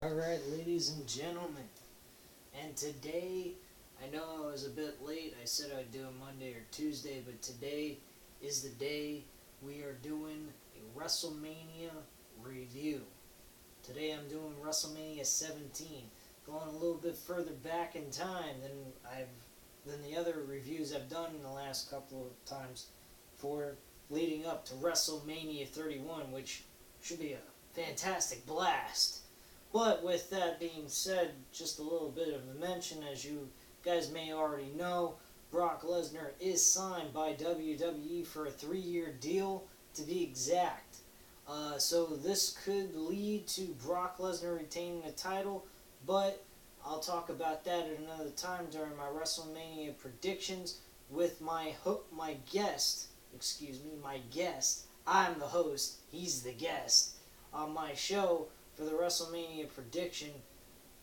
Alright, ladies and gentlemen, and today, I know I was a bit late, I said I'd do it Monday or Tuesday, but today is the day we are doing a WrestleMania review. Today I'm doing WrestleMania 17, going a little bit further back in time than the other reviews I've done in the last couple of times for leading up to WrestleMania 31, which should be a fantastic blast. But with that being said, just a little bit of a mention, as you guys may already know, Brock Lesnar is signed by WWE for a 3-year deal, to be exact. So this could lead to Brock Lesnar retaining the title, but I'll talk about that at another time during my WrestleMania predictions with my guest. My guest. I'm the host. He's the guest on my show for the WrestleMania prediction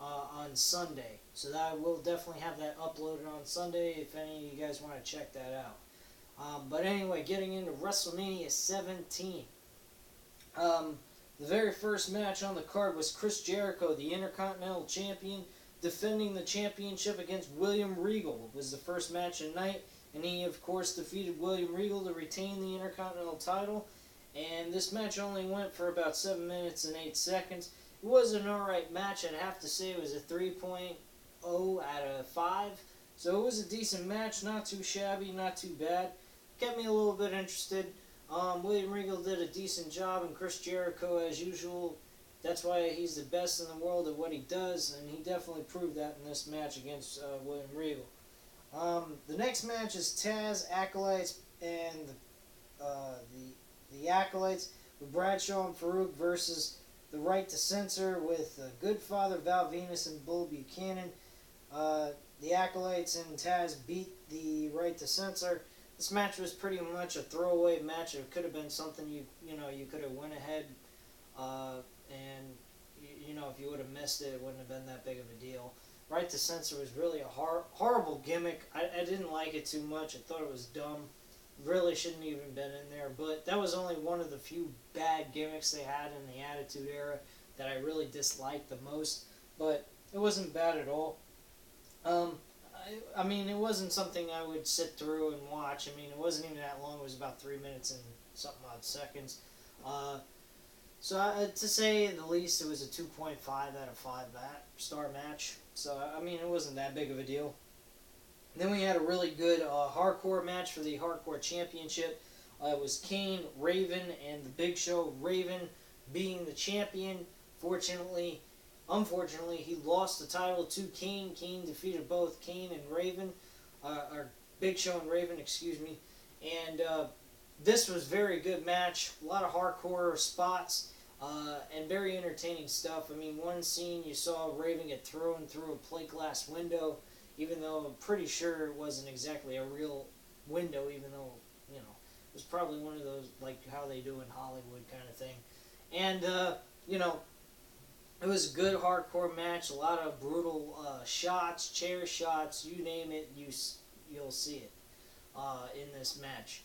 on Sunday. So that I will definitely have that uploaded on Sunday if any of you guys want to check that out. But anyway, getting into WrestleMania 17. The very first match on the card was Chris Jericho, the Intercontinental Champion, defending the championship against William Regal. It was the first match of the night, and he, of course, defeated William Regal to retain the Intercontinental title. And this match only went for about 7 minutes and 8 seconds. It was an alright match. I'd have to say it was a 3.0 out of 5. So it was a decent match. Not too shabby, not too bad. Kept me a little bit interested. William Regal did a decent job, and Chris Jericho, as usual, that's why he's the best in the world at what he does, and he definitely proved that in this match against William Regal. The next match is Taz, Acolytes, and the Acolytes with Bradshaw and Farouk versus the Right to Censor with Goodfather, Val Venus, and Bull Buchanan. The Acolytes and Taz beat the Right to Censor. This match was pretty much a throwaway match. It could have been something you could have went ahead and if you would have missed it, it wouldn't have been that big of a deal. Right to Censor was really a horrible gimmick. I didn't like it too much. I thought it was dumb. Really shouldn't even been in there, but that was only one of the few bad gimmicks they had in the Attitude Era that I really disliked the most, but it wasn't bad at all. I mean, it wasn't something I would sit through and watch. I mean, it wasn't even that long. It was about 3 minutes and something odd seconds. So to say the least, it was a 2.5 out of 5 star match. So, I mean, it wasn't that big of a deal. Then we had a really good hardcore match for the Hardcore Championship. It was Kane, Raven, and the Big Show. Raven being the champion. Unfortunately, he lost the title to Kane. Kane defeated both Kane and Raven, or Big Show and Raven, excuse me. And this was a very good match. A lot of hardcore spots and very entertaining stuff. I mean, one scene you saw Raven get thrown through a plate glass window, even though I'm pretty sure it wasn't exactly a real window, even though, it was probably one of those, like how they do in Hollywood kind of thing. And, it was a good hardcore match, a lot of brutal shots, chair shots, you name it, you'll see it in this match.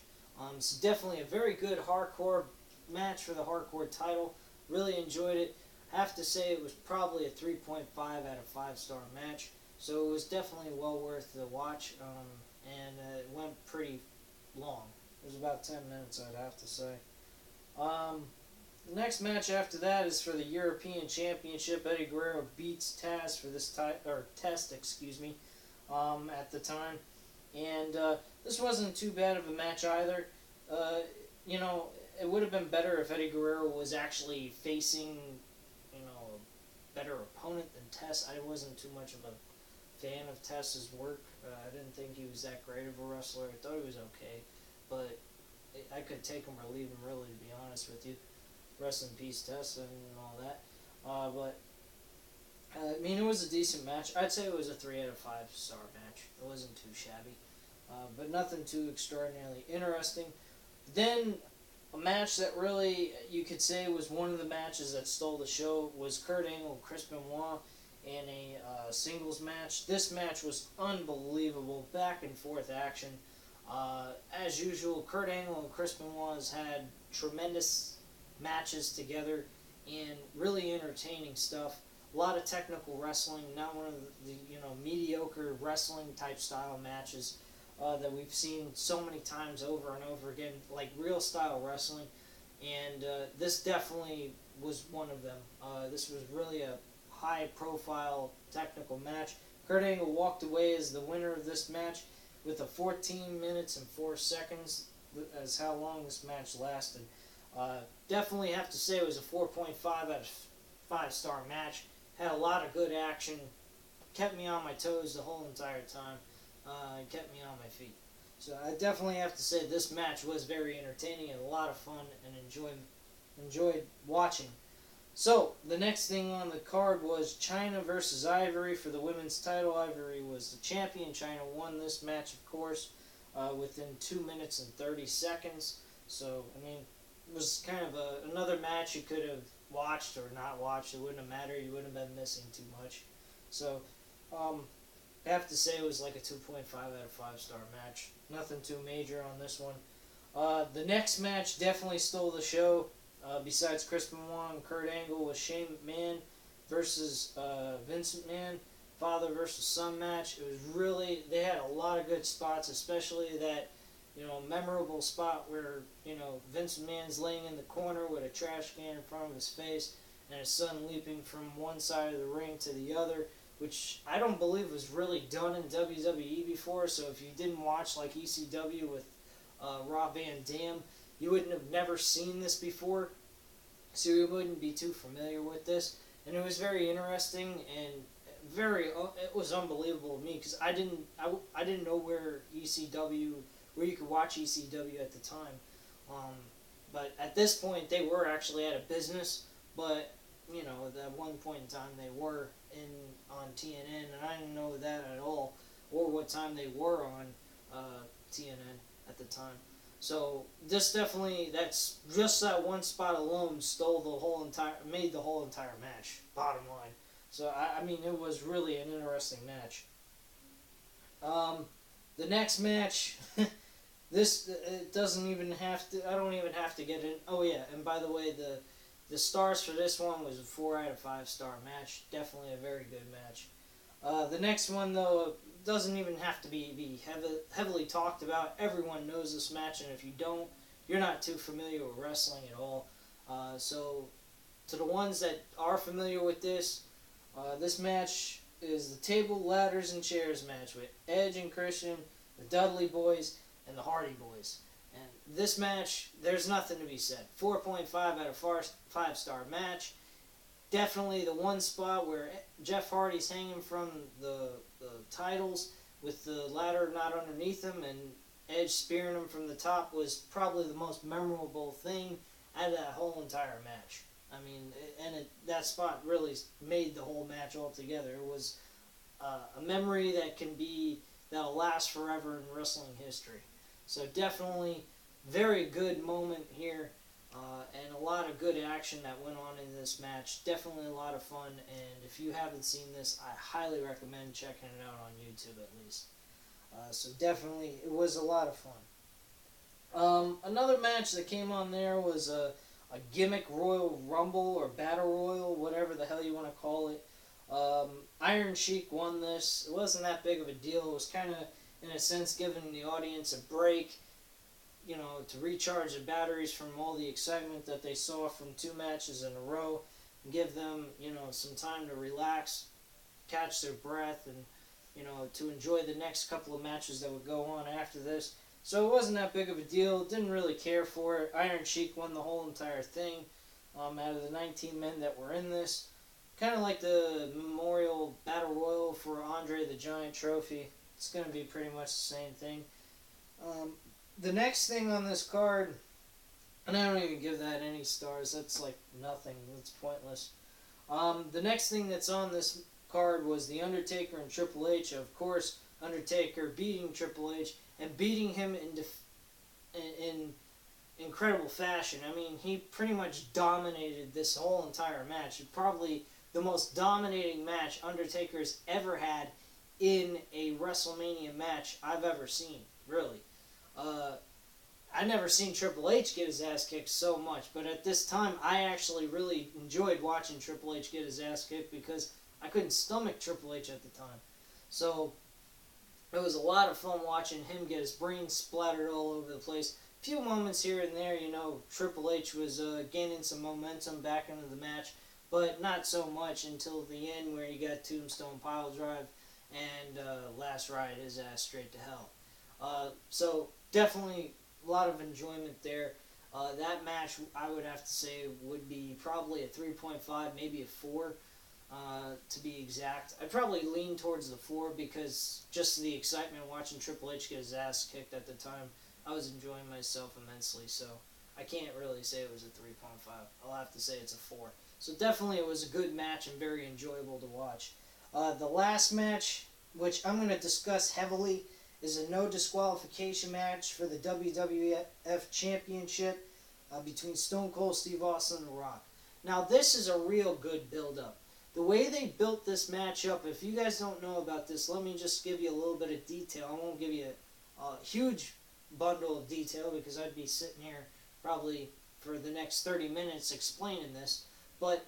So definitely a very good hardcore match for the hardcore title. Really enjoyed it. Have to say it was probably a 3.5 out of 5 star match. So it was definitely well worth the watch, and it went pretty long. It was about 10 minutes, I'd have to say. The next match after that is for the European Championship. Eddie Guerrero beats Taz for this test, at the time. And this wasn't too bad of a match either. It would have been better if Eddie Guerrero was actually facing, a better opponent than Test. I wasn't too much of a fan of Test's work. I didn't think he was that great of a wrestler. I thought he was okay, but I could take him or leave him, really, to be honest with you. Rest in peace, Test, and all that. I mean, it was a decent match. I'd say it was a 3 out of 5 star match. It wasn't too shabby, but nothing too extraordinarily interesting. Then a match that really, you could say, was one of the matches that stole the show was Kurt Angle and Chris Benoit in a singles match. This match was unbelievable, back and forth action. As usual, Kurt Angle and Chris Benoit has had tremendous matches together and really entertaining stuff. a lot of technical wrestling, not one of the mediocre wrestling type style matches that we've seen so many times over and over again, like real style wrestling. And this definitely was one of them. This was really a high profile technical match. Kurt Angle walked away as the winner of this match with a 14 minutes and 4 seconds as how long this match lasted. Definitely have to say it was a 4.5 out of 5-star match. Had a lot of good action. Kept me on my toes the whole entire time. Kept me on my feet. So I definitely have to say this match was very entertaining and a lot of fun and enjoyed watching. So the next thing on the card was China versus Ivory for the women's title. Ivory was the champion. China won this match, of course, within 2 minutes and 30 seconds. So, I mean, it was kind of another match you could have watched or not watched. It wouldn't have mattered. You wouldn't have been missing too much. So, I have to say it was like a 2.5 out of 5-star match. Nothing too major on this one. The next match definitely stole the show. Besides Chris Benoit and Kurt Angle, was Shane McMahon versus Vince McMahon. Father versus son match. It was really, they had a lot of good spots, especially that, memorable spot where, Vince McMahon's laying in the corner with a trash can in front of his face and his son leaping from one side of the ring to the other, which I don't believe was really done in WWE before. So if you didn't watch like ECW with Rob Van Dam, you wouldn't have never seen this before, so you wouldn't be too familiar with this. And it was very interesting and it was unbelievable to me because I didn't know where you could watch ECW at the time. But at this point they were actually out of business, but at one point in time they were on TNN, and I didn't know that at all, or what time they were on TNN at the time. So this definitely, that's just that one spot alone made the whole entire match, bottom line. So I mean it was really an interesting match. The next match, it doesn't even have to, I don't even have to get in. Oh yeah, and by the way, the stars for this one was a 4 out of 5-star match. Definitely a very good match. The next one, though, doesn't even have to be heavily talked about. Everyone knows this match, and if you don't, you're not too familiar with wrestling at all. So, to the ones that are familiar with this, this match is the table, ladders, and chairs match with Edge and Christian, the Dudley Boys, and the Hardy Boys. And this match, there's nothing to be said. 4.5 out of 5-star match. Definitely the one spot where Jeff Hardy's hanging from the titles with the ladder not underneath him and Edge spearing him from the top was probably the most memorable thing out of that whole entire match. I mean, that spot really made the whole match altogether. It was a memory that'll last forever in wrestling history. So definitely very good moment here. And a lot of good action that went on in this match. Definitely a lot of fun, and if you haven't seen this, I highly recommend checking it out on YouTube at least. So definitely, it was a lot of fun. Another match that came on there was a gimmick Royal Rumble or Battle Royal, whatever the hell you want to call it. Iron Sheik won this. It wasn't that big of a deal. It was kind of, in a sense, giving the audience a break, to recharge the batteries from all the excitement that they saw from 2 matches in a row, and give them, some time to relax, catch their breath, and, to enjoy the next couple of matches that would go on after this. So it wasn't that big of a deal. Didn't really care for it. Iron Sheik won the whole entire thing out of the 19 men that were in this. Kind of like the Memorial Battle Royal for Andre the Giant Trophy. It's going to be pretty much the same thing. The next thing on this card, and I don't even give that any stars, that's like nothing, that's pointless. The next thing that's on this card was The Undertaker and Triple H. Of course, Undertaker beating Triple H, and beating him in incredible fashion. I mean, he pretty much dominated this whole entire match. Probably the most dominating match Undertaker's ever had in a WrestleMania match I've ever seen, really. I never seen Triple H get his ass kicked so much, but at this time, I actually really enjoyed watching Triple H get his ass kicked because I couldn't stomach Triple H at the time. So it was a lot of fun watching him get his brains splattered all over the place. A few moments here and there, Triple H was gaining some momentum back into the match, but not so much until the end where he got Tombstone Pile Drive and Last Ride his ass straight to hell. So definitely a lot of enjoyment there. That match, I would have to say, would be probably a 3.5, maybe a 4, to be exact. I'd probably lean towards the 4 because just the excitement watching Triple H get his ass kicked at the time, I was enjoying myself immensely, so I can't really say it was a 3.5. I'll have to say it's a 4. So definitely it was a good match and very enjoyable to watch. The last match, which I'm going to discuss heavily, is a no disqualification match for the WWF Championship between Stone Cold Steve Austin and The Rock. Now this is a real good build-up. The way they built this match up, if you guys don't know about this, let me just give you a little bit of detail. I won't give you a huge bundle of detail because I'd be sitting here probably for the next 30 minutes explaining this. But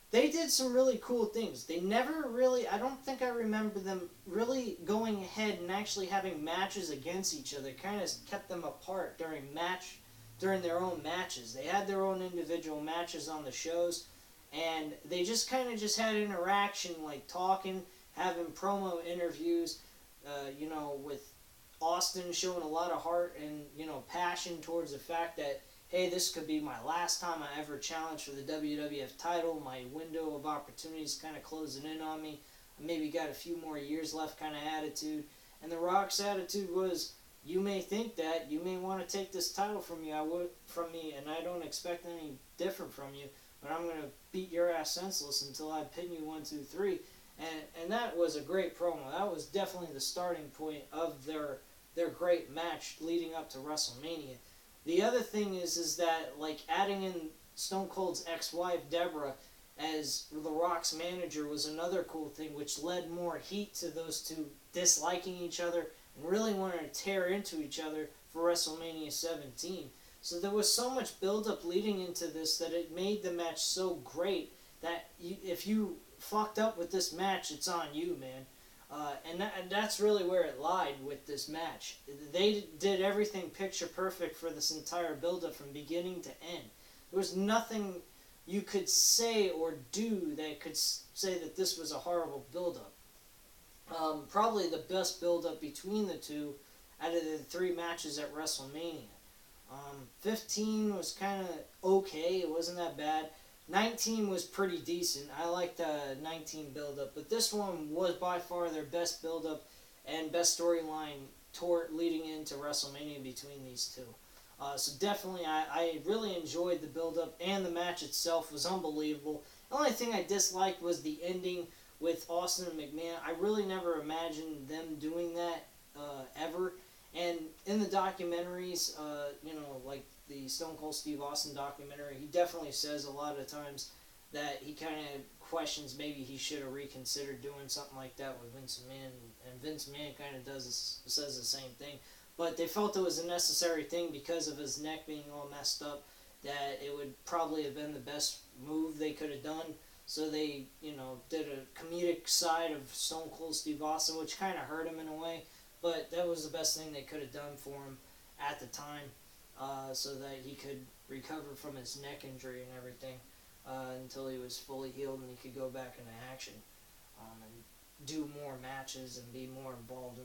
they did some really cool things. They never really, I don't think I remember them really going ahead and actually having matches against each other. Kind of kept them apart during their own matches. They had their own individual matches on the shows, and they just kind of just had interaction, like talking, having promo interviews, with Austin showing a lot of heart and, passion towards the fact that, hey, this could be my last time I ever challenge for the WWF title. My window of opportunity is kind of closing in on me. I maybe got a few more years left kind of attitude. And The Rock's attitude was, you may think that, you may want to take this title from me, and I don't expect any different from you, but I'm going to beat your ass senseless until I pin you 1, 2, 3. And that was a great promo. That was definitely the starting point of their great match leading up to WrestleMania. The other thing is that, like, adding in Stone Cold's ex-wife, Deborah, as The Rock's manager was another cool thing, which led more heat to those two disliking each other and really wanting to tear into each other for WrestleMania 17. So there was so much build-up leading into this that it made the match so great that if you fucked up with this match, it's on you, man. And that's really where it lied with this match. They did everything picture perfect for this entire build-up from beginning to end. There was nothing you could say or do that could say that this was a horrible build-up. Probably the best build-up between the two out of the 3 matches at WrestleMania. 15 was kind of okay. It wasn't that bad. 19 was pretty decent. I liked the 19 build-up, but this one was by far their best build-up and best storyline leading into WrestleMania between these two. So definitely, I really enjoyed the build-up, and the match itself was unbelievable. The only thing I disliked was the ending with Austin and McMahon. I really never imagined them doing that ever. And in the documentaries, like the Stone Cold Steve Austin documentary, he definitely says a lot of times that he kind of questions maybe he should have reconsidered doing something like that with Vince McMahon, and Vince McMahon kind of says the same thing. But they felt it was a necessary thing because of his neck being all messed up, that it would probably have been the best move they could have done. So they, did a comedic side of Stone Cold Steve Austin, which kind of hurt him in a way. But that was the best thing they could have done for him at the time, so that he could recover from his neck injury and everything until he was fully healed and he could go back into action and do more matches and be more involved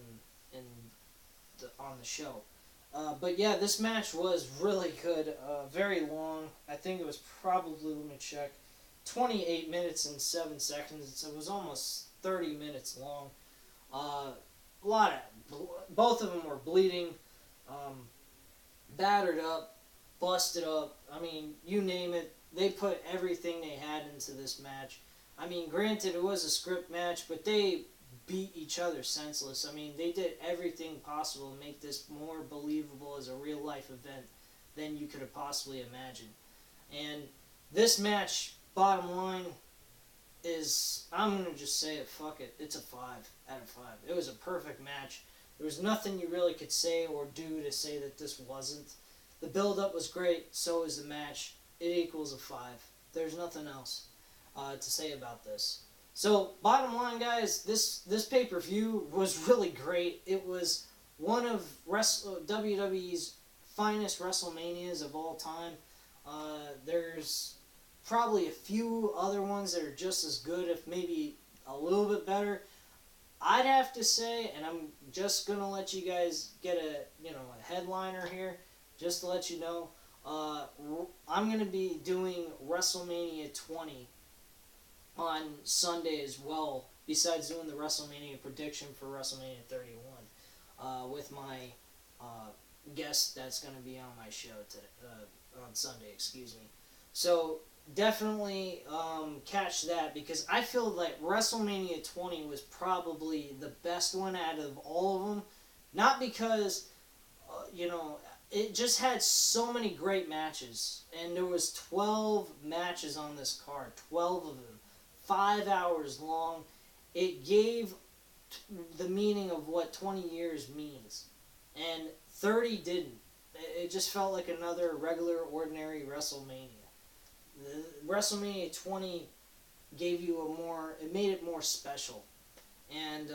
on the show. But yeah, this match was really good, very long. I think it was probably, let me check, 28 minutes and 7 seconds. So it was almost 30 minutes long. Both of them were bleeding, battered up, busted up. I mean, you name it. They put everything they had into this match. I mean, granted, it was a script match, but they beat each other senseless. I mean, they did everything possible to make this more believable as a real-life event than you could have possibly imagined. And this match, bottom line, is, I'm going to just say it, fuck it, it's a 5 out of 5. It was a perfect match. There was nothing you really could say or do to say that this wasn't. The build-up was great, so was the match. It equals a 5. There's nothing else to say about this. So, bottom line, guys, this pay-per-view was really great. It was one of WWE's finest WrestleManias of all time. There's probably a few other ones that are just as good, if maybe a little bit better. I'd have to say, and I'm just gonna let you guys get a headliner here, just to let you know. I'm gonna be doing WrestleMania 20 on Sunday as well, besides doing the WrestleMania prediction for WrestleMania 31 with my guest that's going to be on my show today, on Sunday, excuse me. So definitely catch that, because I feel like WrestleMania 20 was probably the best one out of all of them. Not because, it just had so many great matches, and there was 12 matches on this card, 12 of them, 5 hours long. It gave the meaning of what 20 years means, and 30 didn't. It just felt like another regular, ordinary WrestleMania. WrestleMania 20 gave you it made it more special, and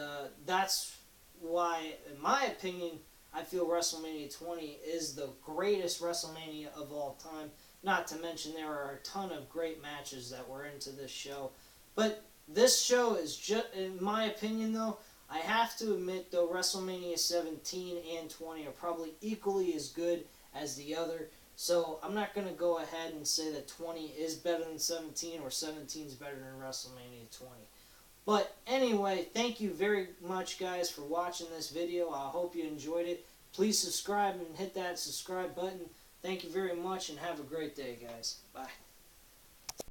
that's why, in my opinion, I feel WrestleMania 20 is the greatest WrestleMania of all time. Not to mention there are a ton of great matches that were into this show. But this show is just, in my opinion though, I have to admit though, WrestleMania 17 and 20 are probably equally as good as the other. So I'm not going to go ahead and say that 20 is better than 17 or 17 is better than WrestleMania 20. But anyway, thank you very much, guys, for watching this video. I hope you enjoyed it. Please subscribe and hit that subscribe button. Thank you very much, and have a great day, guys. Bye.